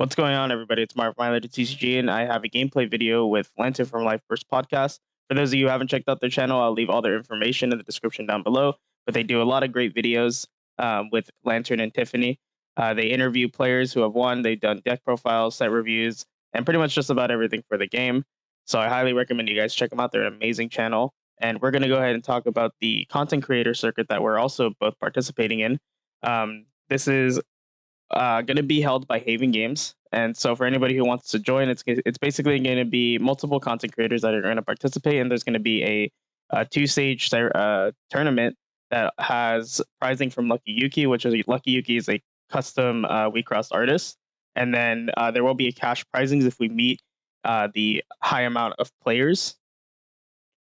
What's going on, everybody? It's Marv Myler to TCG, and I have a gameplay video with Lanternn from Life First Podcast. For those of you who haven't checked out their channel, I'll leave all their information in the description down below. But they do a lot of great videos with Lanternn and Tiffany. They interview players who have won. They've done deck profiles, set reviews, and pretty much just about everything for the game. So I highly recommend you guys check them out. They're an amazing channel. And we're going to go ahead and talk about the content creator circuit that we're also both participating in. This is going to be held by Haven Games. And so for anybody who wants to join, it's basically going to be multiple content creators that are going to participate, and there's going to be a two-stage tournament that has prizing from Lucky Yuki, which is Lucky Yuki is a custom WeCrossed artist, and then there will be a cash prizings if we meet the high amount of players.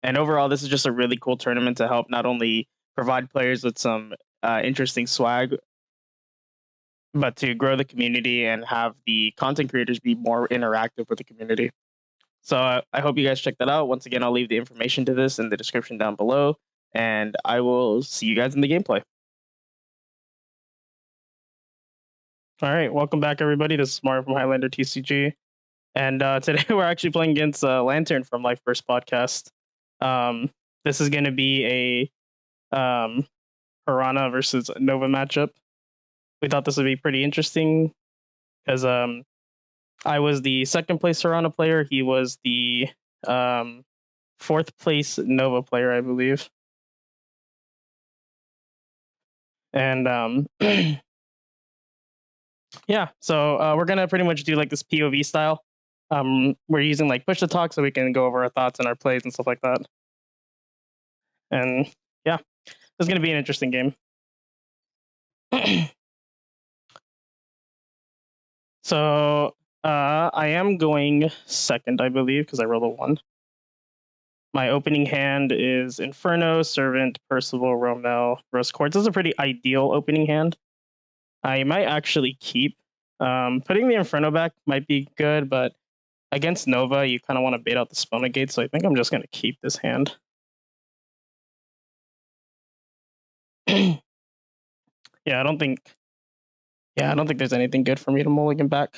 And overall, this is just a really cool tournament to help not only provide players with some interesting swag, but to grow the community and have the content creators be more interactive with the community. So I hope you guys check that out. Once again, I'll leave the information to this in the description down below, and I will see you guys in the gameplay. All right, welcome back, everybody. This is Mario from Highlander TCG, and today we're actually playing against Lanternn from Life First Podcast. This is going to be a Piranha versus Nova matchup. We thought this would be pretty interesting because I was the second place Serrano player. He was the fourth place Nova player, I believe. And yeah, so we're gonna pretty much do like this POV style. We're using like push to talk so we can go over our thoughts and our plays and stuff like that. And yeah, it's gonna be an interesting game. So I am going second, I believe, because I rolled a 1. My opening hand is Inferno, Servant, Percival, Romel, Rose Quartz. This is a pretty ideal opening hand. I might actually keep. Putting the Inferno back might be good, but against Nova, you kind of want to bait out the Spona Gate, so I think I'm just going to keep this hand. Yeah, I don't think there's anything good for me to mulligan back.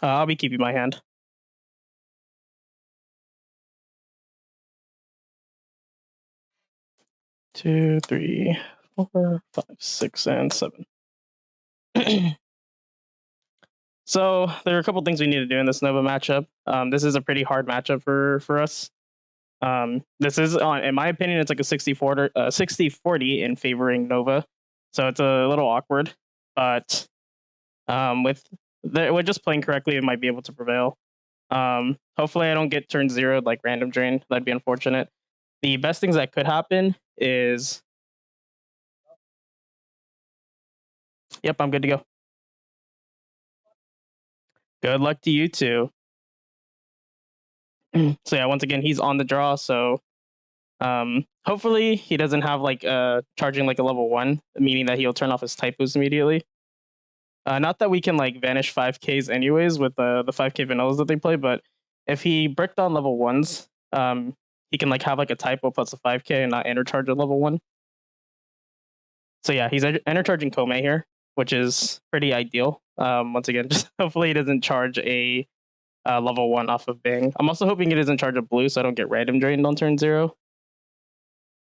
I'll be keeping my hand. Two, three, 4, 5, 6, and 7. So there are a couple things we need to do in this Nova matchup. This is a pretty hard matchup for us. This is, in my opinion, it's like a 60-40 in favoring Nova. So it's a little awkward, but with just playing correctly, it might be able to prevail. Hopefully I don't get turn 0 like random drain. That'd be unfortunate. The best things that could happen is... Yep, I'm good to go. Good luck to you too. So yeah, once again, he's on the draw, so hopefully he doesn't have like charging like a level 1, meaning that he'll turn off his type boost immediately. Not that we can like vanish 5Ks anyways with the 5K vanillas that they play, but if he bricked on level 1s, he can like have like a typo plus a 5K and not enter charge at level 1. So yeah, he's enter charging Kome here, which is pretty ideal. Once again, just hopefully he doesn't charge a level 1 off of Bang. I'm also hoping it isn't charge of blue so I don't get random drained on turn 0.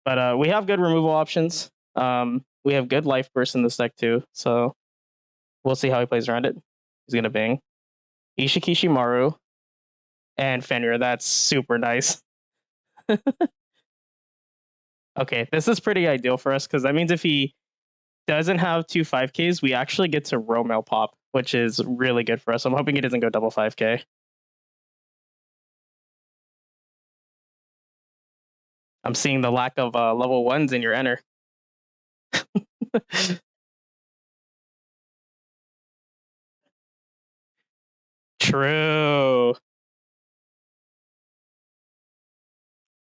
But we have good removal options. We have good life burst in this deck too, so we'll see how he plays around it. He's gonna Bang Ishikishi Maru and Fenrir. That's super nice. Okay, this is pretty ideal for us because that means if he doesn't have 2 5Ks, we actually get to Romel pop, which is really good for us. I'm hoping he doesn't go double 5K. I'm seeing the lack of level 1s in your enter. True.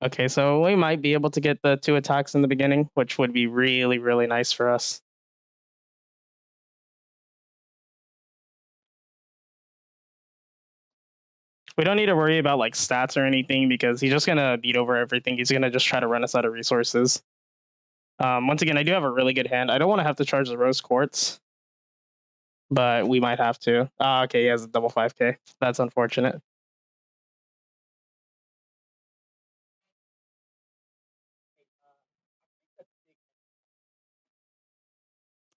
Okay, so we might be able to get the 2 attacks in the beginning, which would be really, really nice for us. We don't need to worry about like stats or anything because he's just gonna beat over everything. He's gonna just try to run us out of resources. Once again, I do have a really good hand. I don't want to have to charge the Rose Quartz. but we might have to. Okay, he has a double 5K. That's unfortunate.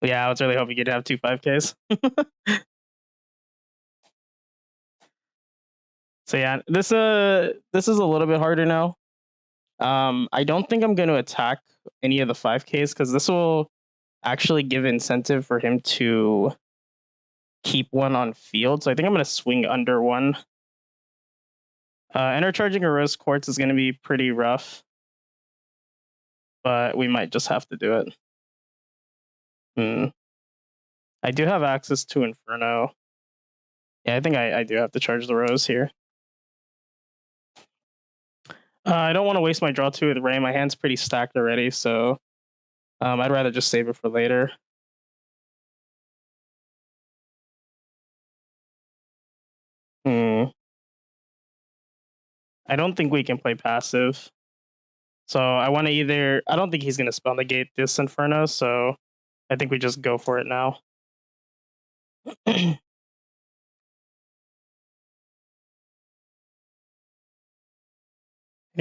Yeah, I was really hoping you'd have two 5Ks. So yeah, this is a little bit harder now. I don't think I'm going to attack any of the 5Ks because this will actually give incentive for him to keep one on field. So I think I'm going to swing under one. Intercharging a Rose Quartz is going to be pretty rough, but we might just have to do it. I do have access to Inferno. Yeah, I think I do have to charge the Rose here. I don't want to waste my draw 2 with Ray. My hand's pretty stacked already, so I'd rather just save it for later. I don't think we can play passive. So I want to either. I don't think he's going to spell negate this Inferno, so I think we just go for it now. Any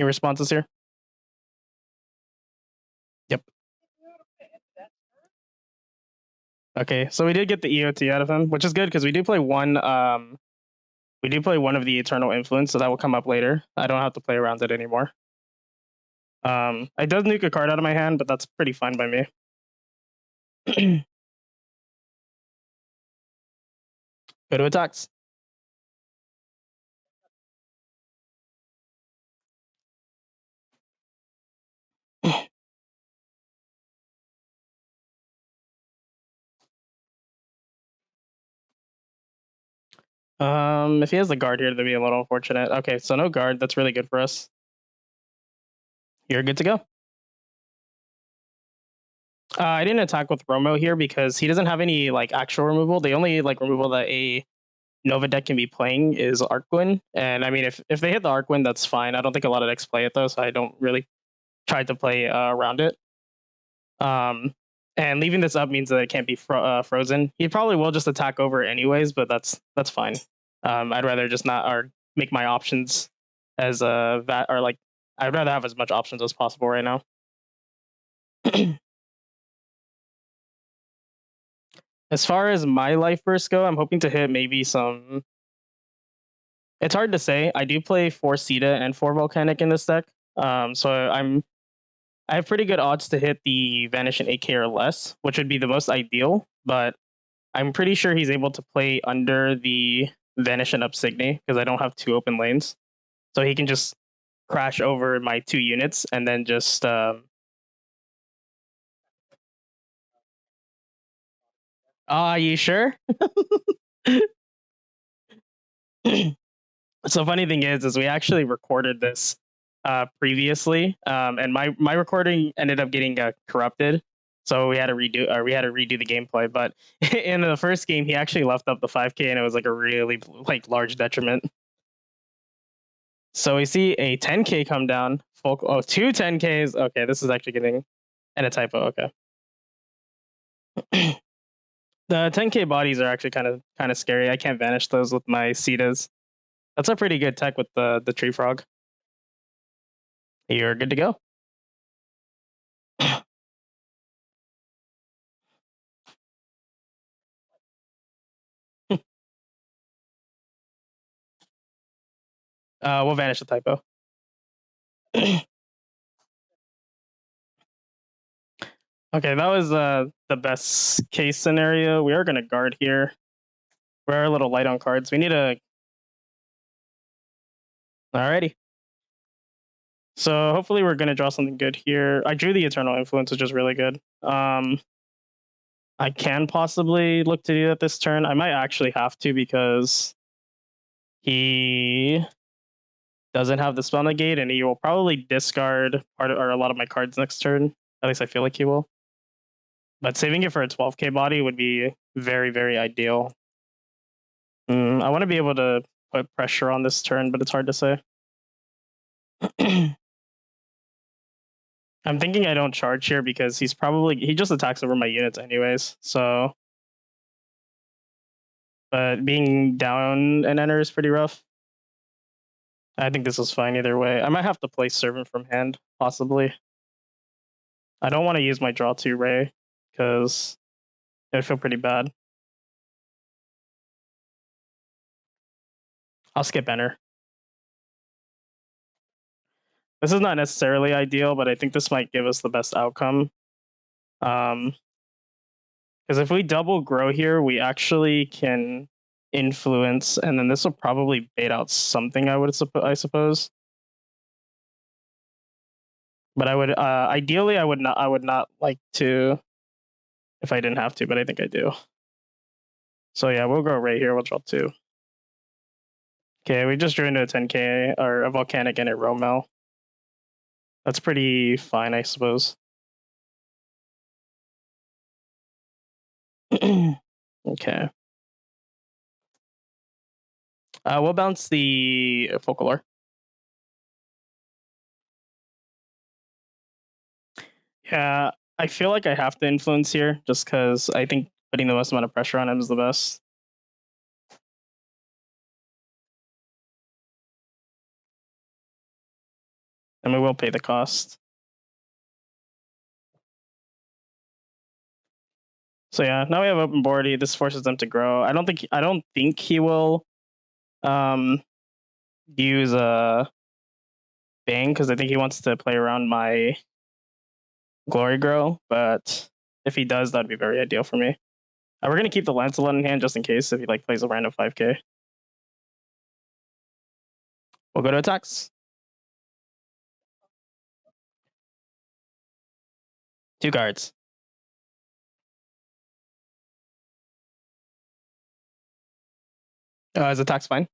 responses here? Yep. Okay, so we did get the EOT out of him, which is good because we do play one. We do play one of the Eternal Influence, so that will come up later. I don't have to play around it anymore. I does nuke a card out of my hand, but that's pretty fine by me. Go to attacks. If he has the guard here, that'd be a little unfortunate. Okay, so no guard. That's really good for us. You're good to go. I didn't attack with Romo here because he doesn't have any like actual removal. The only like removal that a Nova deck can be playing is Arcwind, and I mean if they hit the Arcwind, that's fine. I don't think a lot of decks play it though, so I don't really try to play around it. And leaving this up means that it can't be frozen. He probably will just attack over it anyways, but that's fine. I'd rather just not or make my options as that or like I'd rather have as much options as possible right now. As far as my life bursts go, I'm hoping to hit maybe some. It's hard to say. I do play 4 Sita and 4 Volcanic in this deck, so I have pretty good odds to hit the Vanish and 8K or less, which would be the most ideal. But I'm pretty sure he's able to play under the Vanish and Upsigny because I don't have 2 open lanes, so he can just crash over my 2 units and then just. You sure? So funny thing is we actually recorded this previously, and my recording ended up getting corrupted, so we had to redo the gameplay. But in the first game, he actually left up the 5K, and it was like a really like large detriment. So we see a 10K come down. Two 10Ks. Okay, this is actually getting and a typo. Okay. The 10K bodies are actually kind of scary. I can't vanish those with my Cetas. That's a pretty good tech with the tree frog. You're good to go. We'll vanish the typo. Okay, that was the best case scenario. We are going to guard here. We're a little light on cards. We need a. Alrighty. So hopefully we're going to draw something good here. I drew the Eternal Influence, which is really good. I can possibly look to do that this turn. I might actually have to because he doesn't have the spell negate, and he will probably discard part of, or a lot of my cards next turn. At least I feel like he will. But saving it for a 12K body would be very, very ideal. I want to be able to put pressure on this turn, but it's hard to say. I'm thinking I don't charge here because he just attacks over my units anyways. So but being down an enter is pretty rough. I think this is fine either way. I might have to play Servant from hand, possibly. I don't want to use my draw 2 Ray, because it would feel pretty bad. I'll skip enter. This is not necessarily ideal, but I think this might give us the best outcome. Because if we double grow here, we actually can influence, and then this will probably bait out something. I suppose. But I would ideally I would not like to if I didn't have to, but I think I do. So yeah, we'll go right here. We'll draw 2. Okay, we just drew into a 10k or a volcanic and a Romel. That's pretty fine, I suppose. Okay. We'll bounce the folklore. Yeah, I feel like I have to influence here just because I think putting the most amount of pressure on him is the best. And we will pay the cost. So yeah, now we have open board. This forces them to grow. I don't think he will use a Bang because I think he wants to play around my Glory Grow, but if he does, that'd be very ideal for me. We're gonna keep the Lancelot in hand just in case if he like plays a random 5k. We'll go to attacks. 2 cards. His attack's fine.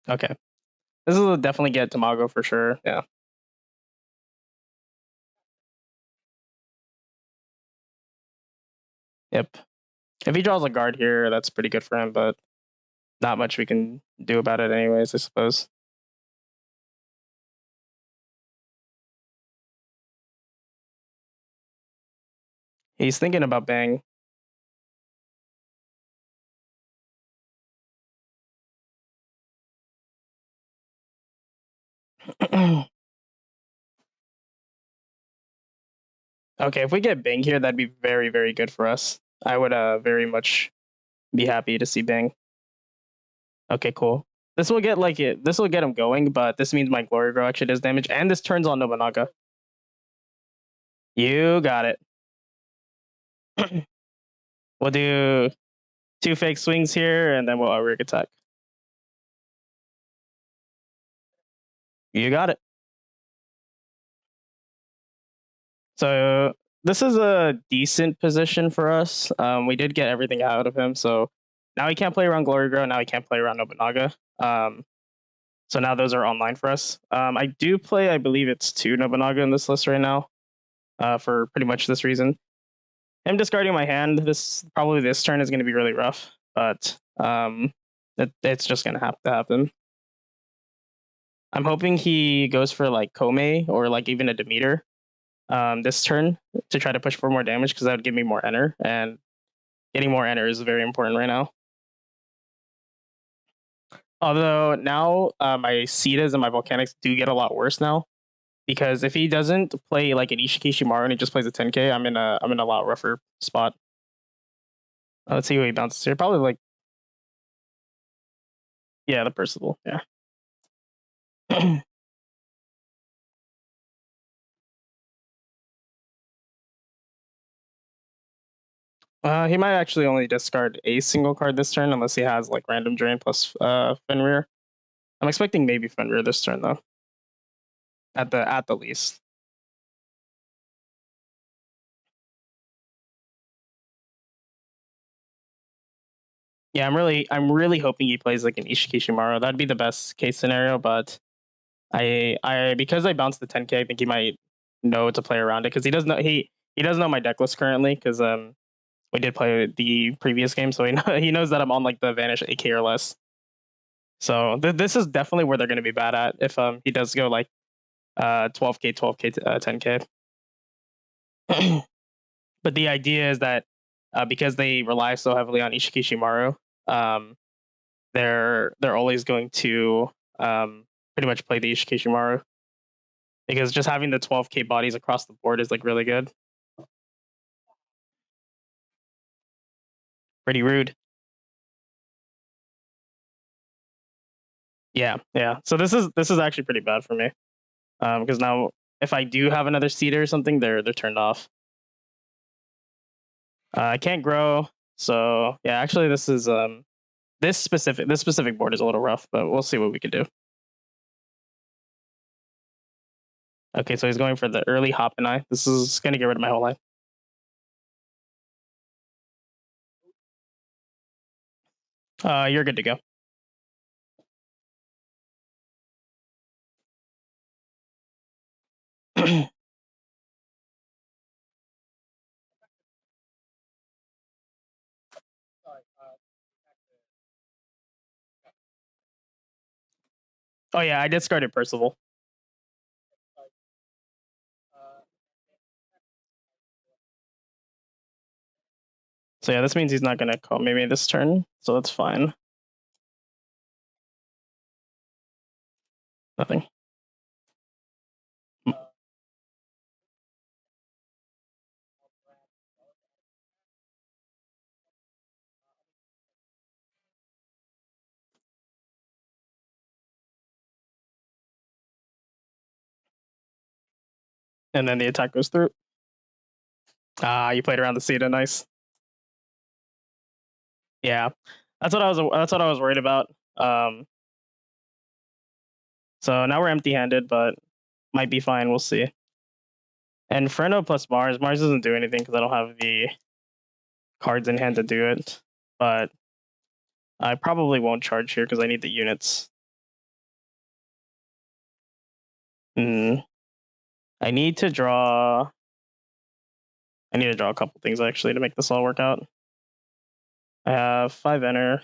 Okay. This will definitely get Tamago for sure. Yeah. Yep. If he draws a guard here, that's pretty good for him, but not much we can do about it anyways, I suppose. He's thinking about Bang. Okay, if we get Bang here, that'd be very, very good for us. I would very much be happy to see Bang. Okay, cool. This will get this will get him going, but this means my Glory Grow actually does damage, and this turns on Nobunaga. You got it. We'll do 2 fake swings here, and then we'll rig attack. You got it. So this is a decent position for us. We did get everything out of him, so now he can't play around Glory Grow. Now he can't play around Nobunaga. So now those are online for us. I do play, I believe it's 2 Nobunaga in this list right now, for pretty much this reason. I'm discarding my hand. This turn is going to be really rough, but it's just going to have to happen. I'm hoping he goes for like Kome or like even a Demeter this turn to try to push for more damage because that would give me more enter, and getting more enter is very important right now. Although now my Cetas and my Volcanics do get a lot worse now, because if he doesn't play like an Ishikishimaru and he just plays a 10k, I'm in a lot rougher spot. Let's see who he bounces here. Probably like, yeah, the Percival. Yeah. He might actually only discard a single card this turn unless he has like random drain plus Fenrir. I'm expecting maybe Fenrir this turn though. At the least. Yeah, I'm really hoping he plays like an Ishikishimaru. That'd be the best case scenario, but I because I bounced the 10k, I think he might know to play around it because he does know my deck list currently because we did play the previous game, so he knows that I'm on like the Vanish 8k or less. So this is definitely where they're going to be bad at if he does go like 12k 10k. But the idea is that because they rely so heavily on Ishikishimaru, um, they're always going to pretty much play the Ishikishimaru because just having the 12k bodies across the board is like really good. Pretty rude. Yeah, yeah. So this is actually pretty bad for me because now if I do have another seeder or something, they're turned off. I can't grow, so yeah. Actually, this specific board is a little rough, but we'll see what we can do. Okay, so he's going for the early hop and I. This is gonna get rid of my whole line. You're good to go. Oh yeah, I discarded Percival. So yeah, this means he's not gonna call maybe this turn, so that's fine. Nothing. And then the attack goes through. You played around the Ceta, nice. Yeah, that's what I was worried about. Um, so now we're empty-handed, but might be fine. We'll see. And Freno plus Mars. Mars doesn't do anything because I don't have the cards in hand to do it. But I probably won't charge here because I need the units. Mm. I need to draw. I need to draw a couple things actually to make this all work out. I have 5 enter.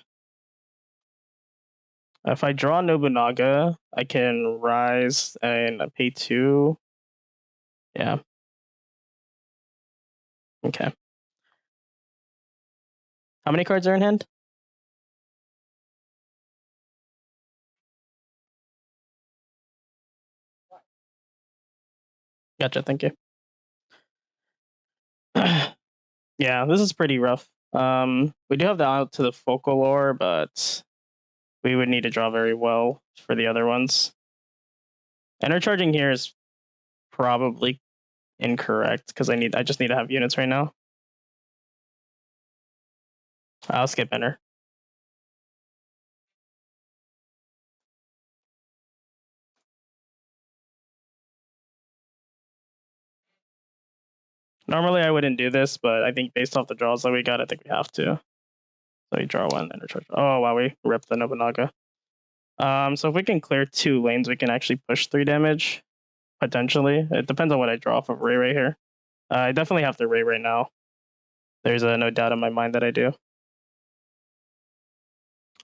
If I draw Nobunaga, I can rise and pay 2. Yeah. Okay. How many cards are in hand? Gotcha. Thank you. Yeah, this is pretty rough. We do have the out to the Folklore, but we would need to draw very well for the other ones. Enter charging here is probably incorrect because I just need to have units right now. I'll skip enter. Normally I wouldn't do this, but I think based off the draws that we got, I think we have to. So we draw one, enter charge. Oh wow, we ripped the Nobunaga. So if we can clear 2 lanes, we can actually push 3 damage potentially. It depends on what I draw off of Ray right here. I definitely have to Ray right now. There's no doubt in my mind that I do.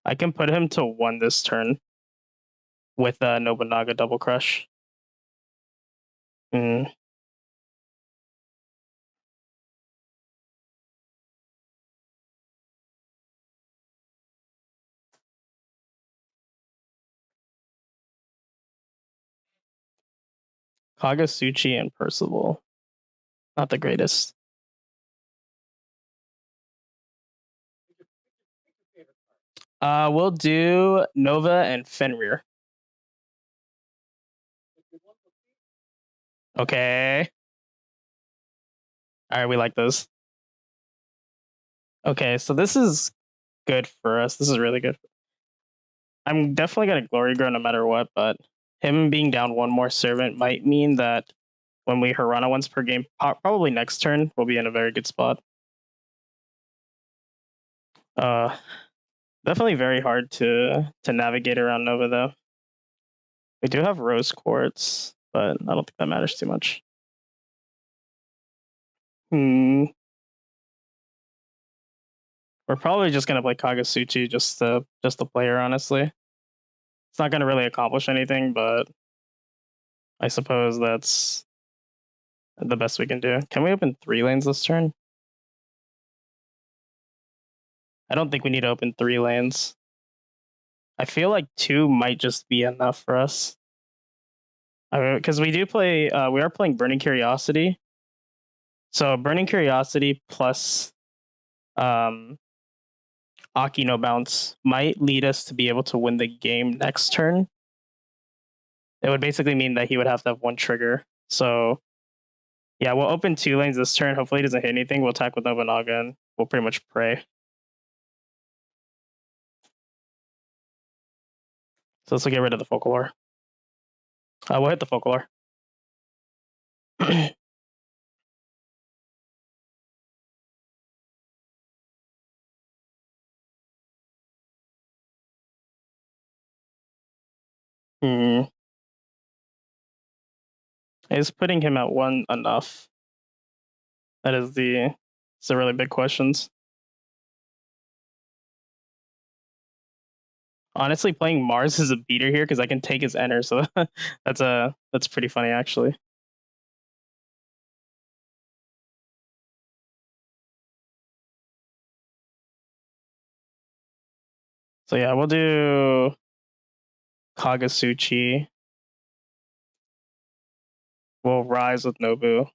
I can put him to 1 this turn with Nobunaga double crush. Mm. Kagasuchi and Percival. Not the greatest. We'll do Nova and Fenrir. Okay. All right, we like those. Okay, so this is good for us. This is really good. I'm definitely gonna glory grow no matter what, but him being down 1 more servant might mean that when we Harana once per game, probably next turn, we'll be in a very good spot. Definitely very hard to navigate around Nova though. We do have rose quartz, but I don't think that matters too much. We're probably just gonna play Kagasuchi just to play her, honestly. It's not gonna really accomplish anything, but I suppose that's the best we can do. Can we open 3 lanes this turn? I don't think we need to open 3 lanes. I feel like 2 might just be enough for us. Because we do play, we are playing Burning Curiosity. So Burning Curiosity plus Aki no bounce might lead us to be able to win the game next turn. It would basically mean that he would have to have 1 trigger. So yeah, we'll open 2 lanes this turn. Hopefully he doesn't hit anything. We'll attack with Nobunaga and we'll pretty much pray. So this will get rid of the Folklore. We'll hit the Folklore. Is putting him at 1 enough? That is the really big questions. Honestly, playing Mars is a beater here because I can take his enter, so that's pretty funny actually. So yeah, we'll do Kagasuchi. We'll rise with Nobu.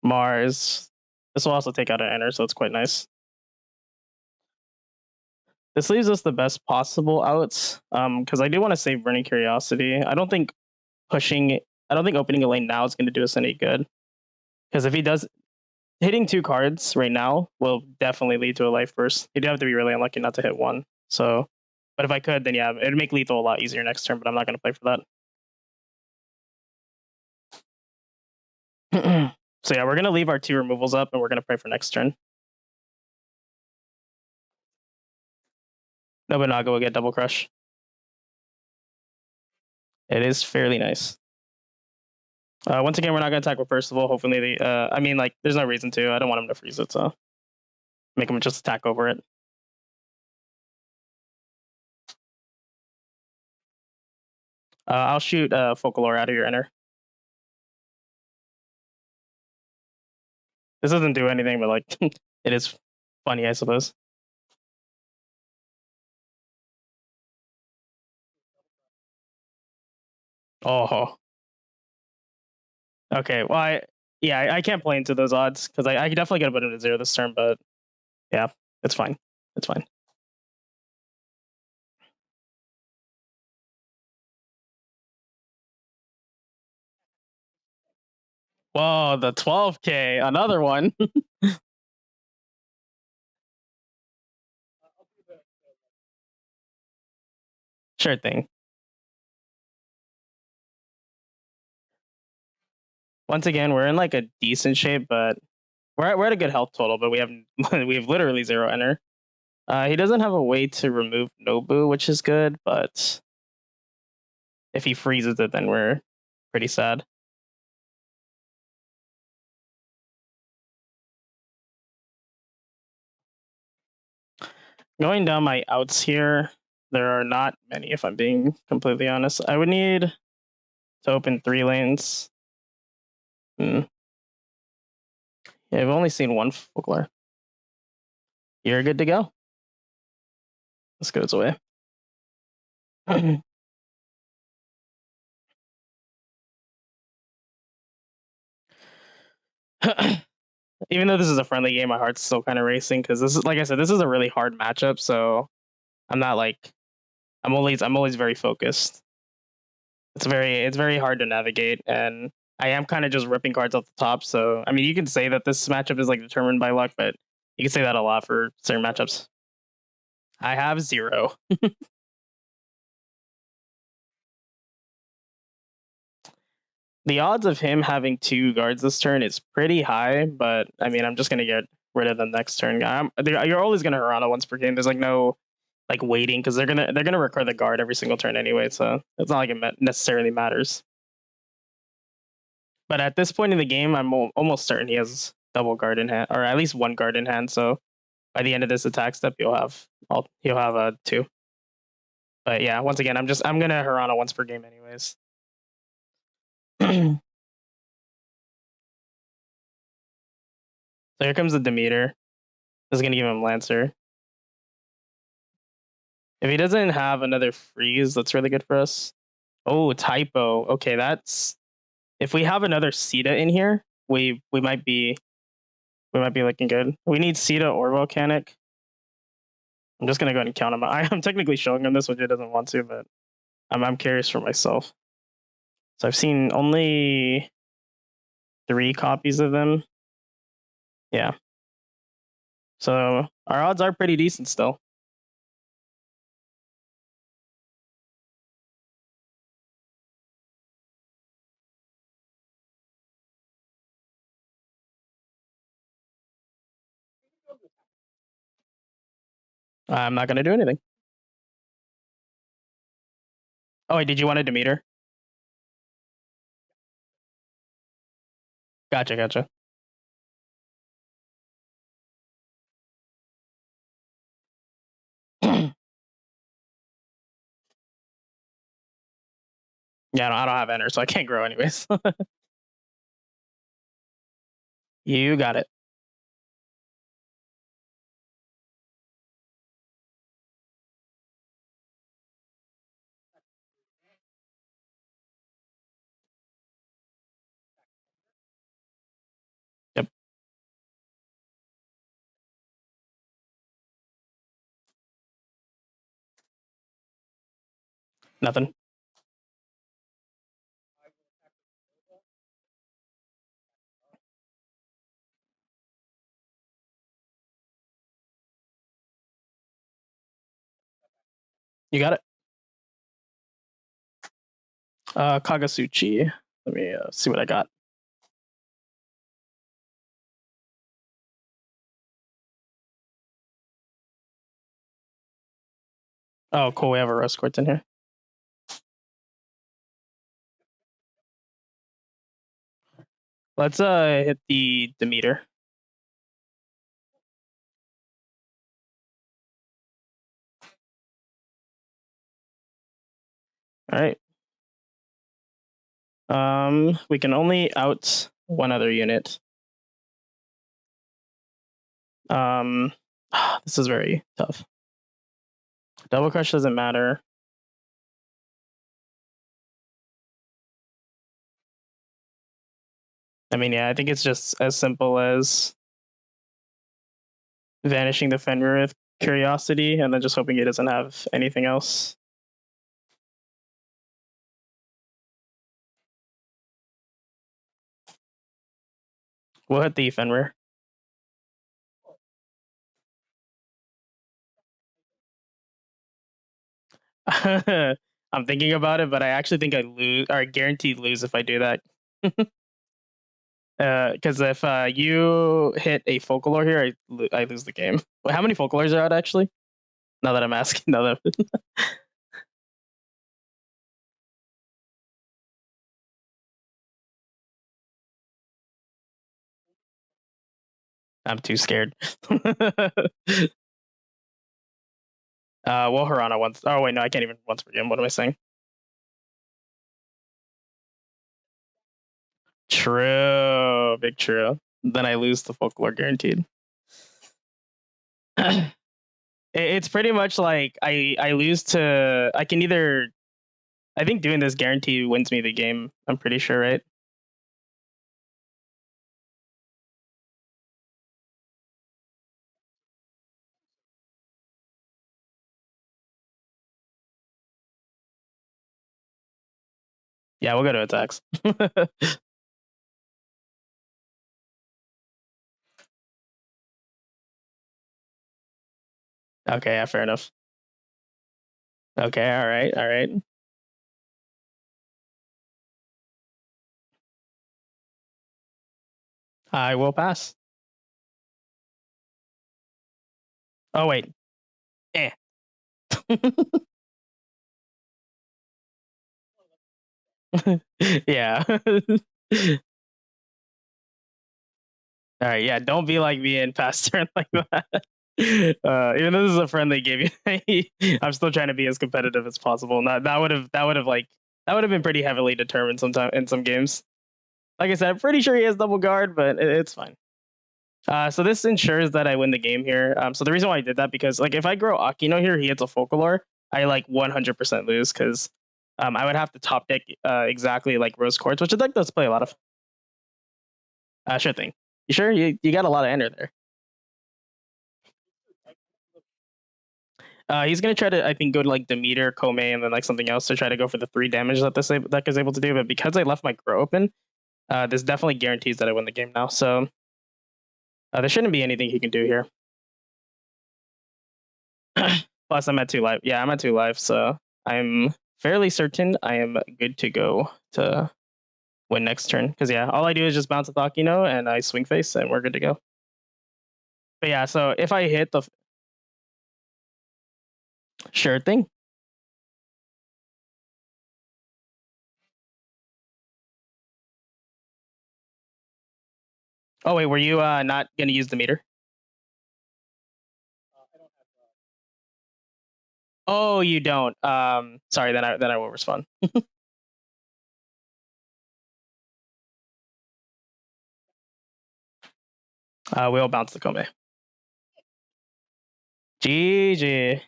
Mars. This will also take out an enter, so it's quite nice. This leaves us the best possible outs, because I do want to save Burning Curiosity. I don't think opening a lane now is going to do us any good. Because if he does, hitting 2 cards right now will definitely lead to a life burst. You do have to be really unlucky not to hit 1. So, but if I could, then yeah, it'd make lethal a lot easier next turn, but I'm not going to play for that. So yeah, we're going to leave our 2 removals up and we're going to pray for next turn. Nobunaga will get double crush. It is fairly nice. Once again, we're not going to attack with Percival. Hopefully, I mean, like, there's no reason to. I don't want him to freeze it, so make him just attack over it. I'll shoot Folklore out of your enter. This doesn't do anything, but like, it is funny, I suppose. Oh. Okay, well, I can't play into those odds because I definitely get to put him to 0 this turn, but yeah, it's fine. It's fine. Whoa, the 12K, another one. Sure thing. Once again, we're in like a decent shape, but we're at a good health total, but we have literally 0 enter. He doesn't have a way to remove Nobu, which is good, but if he freezes it, then we're pretty sad. Going down my outs here, there are not many, if I'm being completely honest. I would need to open 3 lanes. Yeah, I've only seen 1 Folklore. You're good to go. Let's go its away. Even though this is a friendly game, my heart's still kind of racing because this is, like I said, this is a really hard matchup. So I'm not like I'm always very focused. It's very hard to navigate, and I am kind of just ripping cards off the top. So I mean, you can say that this matchup is like determined by luck, but you can say that a lot for certain matchups. I have 0. The odds of him having 2 guards this turn is pretty high, but I mean, I'm just gonna get rid of them next turn. You're always gonna Hirana once per game. There's like no like waiting because they're gonna recur the guard every single turn anyway, so it's not like it necessarily matters. But at this point in the game, I'm almost certain he has double guard in hand, or at least 1 guard in hand. So by the end of this attack step, he'll have 2. But yeah, once again, I'm gonna Hirana once per game anyways. So here comes the Demeter. This is gonna give him Lancer. If he doesn't have another freeze, that's really good for us. Oh, typo. Okay, that's if we have another Sita in here, we might be looking good. We need Sita or Volcanic. I'm just gonna go ahead and count him. I'm technically showing him this, which he doesn't want to, but I'm curious for myself. So I've seen only 3 copies of them. Yeah. So our odds are pretty decent still. I'm not gonna do anything. Oh wait, did you want a Demeter? Gotcha. Yeah, I don't have enter, so I can't grow anyways. You got it. Yep. Nothing. You got it. Kagasuchi. Let me see what I got. Oh, cool. We have a Rose Quartz in here. Let's hit the Demeter. All right. We can only out one other unit. This is very tough. Double Crush doesn't matter. I mean, yeah, I think it's just as simple as vanishing the Fenrir with Curiosity and then just hoping it doesn't have anything else. We'll hit the Fenrir. I'm thinking about it, but I actually think I lose or guaranteed lose if I do that. Because if you hit a Folklore here, I lose the game. Wait, how many Folklores are out actually? Now that I'm asking, now that I'm too scared. Well, Harana once. Oh wait, no, I can't even once per game. What am I saying? True, big true. Then I lose the Folklore guaranteed. It's pretty much like I lose to I can either I think doing this guarantee wins me the game. I'm pretty sure, right? Yeah, we'll go to attacks. Okay, yeah, fair enough. Okay, all right. I will pass. Oh wait. Eh. Yeah. All right, yeah. Don't be like me and pass turn like that. Even though this is a friendly game, I'm still trying to be as competitive as possible. Not that would have like That would have been pretty heavily determined sometime in some games. Like I said, I'm pretty sure he has double guard, but it's fine. So this ensures that I win the game here. So the reason why I did that because like if I grow Akino here, he hits a Folklore, I like 100% lose because I would have to top deck exactly like Rose Quartz, which the deck does play a lot of. Sure thing. You sure? You got a lot of enter there. He's gonna try to, I think, go to like Demeter, Kome, and then like something else to try to go for the 3 damage that this deck is able to do. But because I left my grow open, this definitely guarantees that I win the game now. So there shouldn't be anything he can do here. Plus, I'm at 2 life. Yeah, I'm at 2 life, so I'm fairly certain I am good to go to win next turn. Because yeah, all I do is just bounce a Thakino and I swing face, and we're good to go. But yeah, so if I hit the sure thing. Oh wait, were you not gonna use the meter? Oh, you don't. Sorry, then I will respond. We'll bounce the Kome. GG.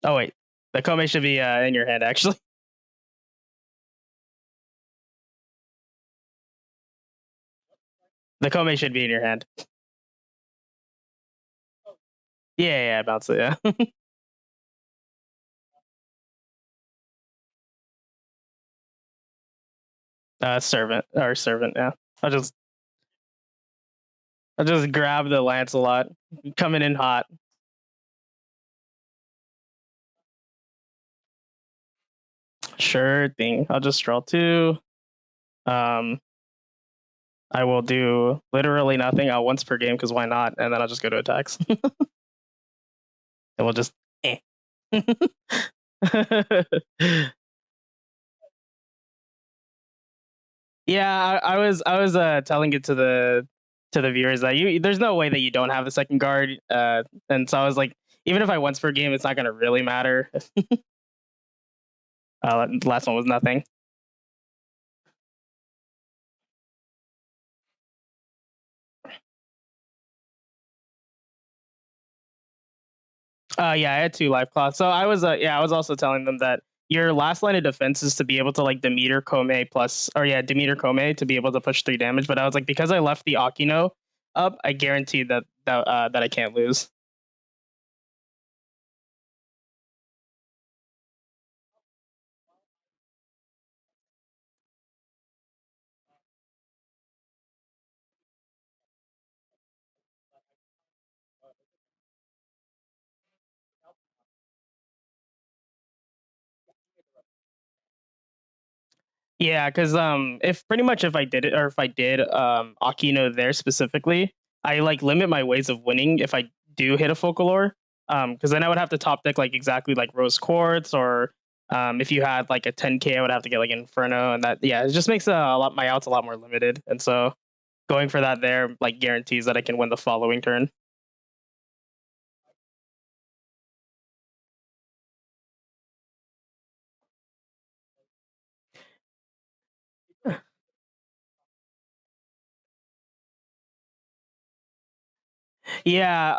Oh wait, the Kome should be in your hand actually. The Kome should be in your hand. Yeah, bounce it. Yeah. Servant or servant. Yeah. I'll just I'll just grab the Lancelot coming in hot. Sure thing. I'll just draw 2. Um, I will do literally nothing. I'll once per game because why not? And then I'll just go to attacks. And we'll just eh. Yeah, I was telling it to the viewers that you there's no way that you don't have the second guard. And so I was like, even if I once per game, it's not gonna really matter. The last one was nothing. Yeah, I had 2 life cloths. So I was also telling them that your last line of defense is to be able to like Demeter Kome plus, or yeah, Demeter Kome to be able to push 3 damage. But I was like, because I left the Akino up, I guaranteed that I can't lose. Yeah, because if pretty much if I did it or if I did Akino there specifically, I like limit my ways of winning if I do hit a Folklore. Because then I would have to top deck like exactly like Rose Quartz, or if you had like a 10k, I would have to get like Inferno, and that yeah, it just makes a lot my outs a lot more limited. And so going for that there like guarantees that I can win the following turn. Yeah,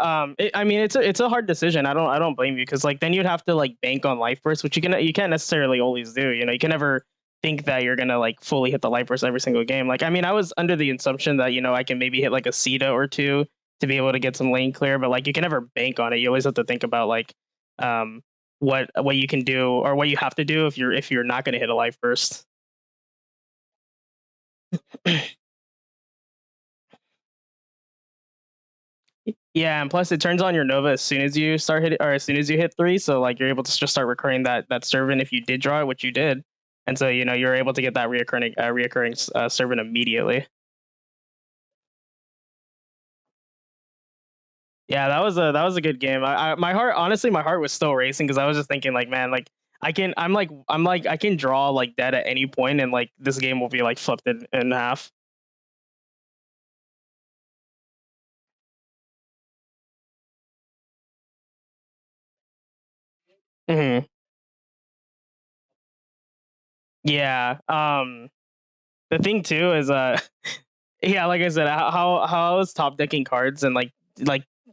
I mean, it's a hard decision. I don't blame you because like then you'd have to like bank on life burst, which you can't necessarily always do. You know, you can never think that you're gonna like fully hit the life burst every single game. Like, I mean, I was under the assumption that I can maybe hit like a Sita or two to be able to get some lane clear, but like you can never bank on it. You always have to think about like um what you can do or what you have to do if you're not gonna hit a life burst. Yeah, and plus it turns on your Nova as soon as you start hitting, or as soon as you hit 3. So like you're able to just start recurring that servant if you did draw it, which you did, and so you're able to get that reoccurring servant immediately. Yeah, that was a good game. My heart, honestly, my heart was still racing because I was just thinking like, man, like I'm like I can draw like dead at any point, and like this game will be like flipped in half. Hmm. Yeah. The thing too is yeah, like I said, how I was top decking cards and like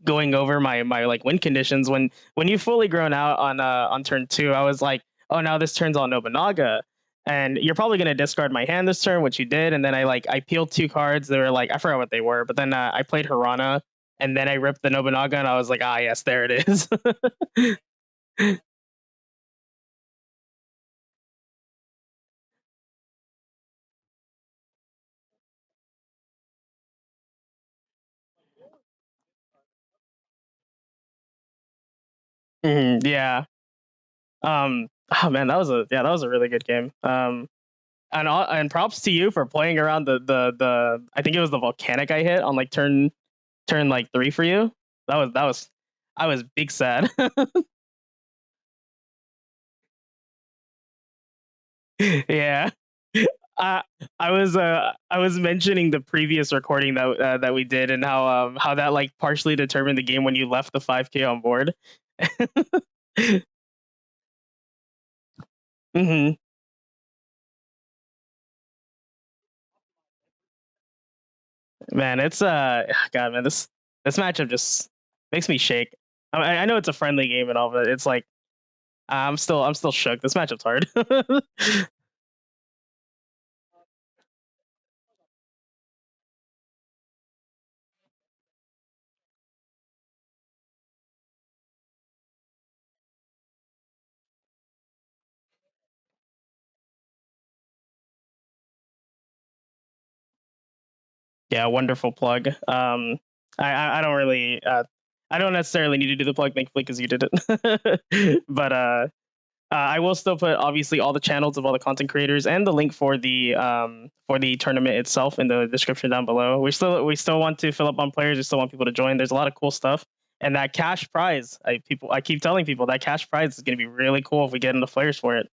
going over my like win conditions when you fully grown out on turn two, I was like, oh, now this turn's on Nobunaga, and you're probably gonna discard my hand this turn, which you did, and then I peeled two cards. They were like I forgot what they were, but then I played Harana, and then I ripped the Nobunaga, and I was like, ah, yes, there it is. Mhm, yeah. Oh man, that was a really good game. And props to you for playing around the I think it was the volcanic I hit on like turn like three for you. That was I was big sad. Yeah. Uh, I was mentioning the previous recording that we did and how that like partially determined the game when you left the 5K on board. Hmm. Man, it's God, man, this matchup just makes me shake. I know it's a friendly game and all, but it's like I'm still shook. This matchup's hard. Yeah, wonderful plug. I don't really I don't necessarily need to do the plug, thankfully, because you did it. But I will still put obviously all the channels of all the content creators and the link for the tournament itself in the description down below. We still want to fill up on players. We still want people to join. There's a lot of cool stuff, and that cash prize. I keep telling people that cash prize is going to be really cool if we get enough players for it.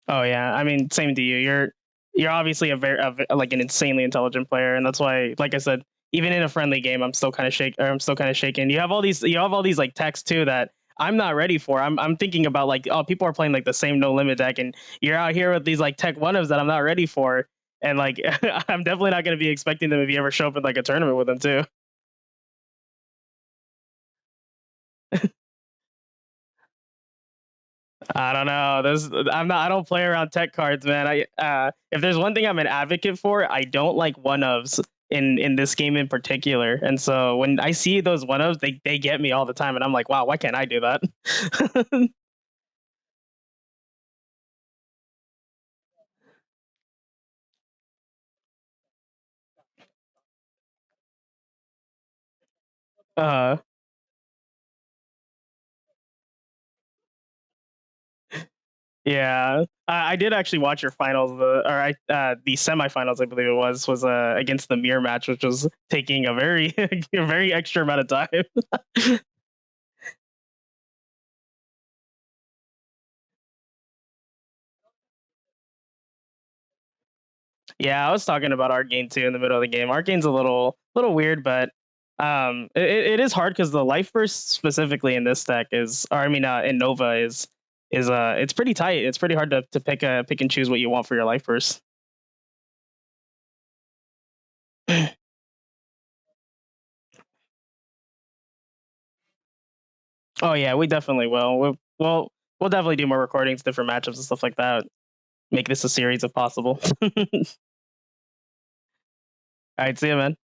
Oh yeah, I mean, same to you. You're obviously like an insanely intelligent player, and that's why, like I said, even in a friendly game, I'm still kind of shaking. You have all these like techs too that I'm not ready for. I'm thinking about like, oh, people are playing like the same no limit deck, and you're out here with these like tech one ofs that I'm not ready for, and like I'm definitely not going to be expecting them if you ever show up in like a tournament with them too. I don't know. I don't play around tech cards, man. I if there's one thing I'm an advocate for, I don't like one ofs in this game in particular. And so when I see those one ofs, they get me all the time, and I'm like, wow, why can't I do that? uh yeah. I did actually watch your finals, the semifinals, I believe it was against the mirror match, which was taking a very a very extra amount of time. Yeah, I was talking about Arcane too in the middle of the game. Arcane's a little weird, but it is hard because the life burst specifically in this deck is, or I mean, in Nova is it's pretty tight. It's pretty hard to pick and choose what you want for your life burst. Oh yeah, we definitely will. We'll definitely do more recordings, different matchups and stuff like that. Make this a series if possible. All right, see you, man.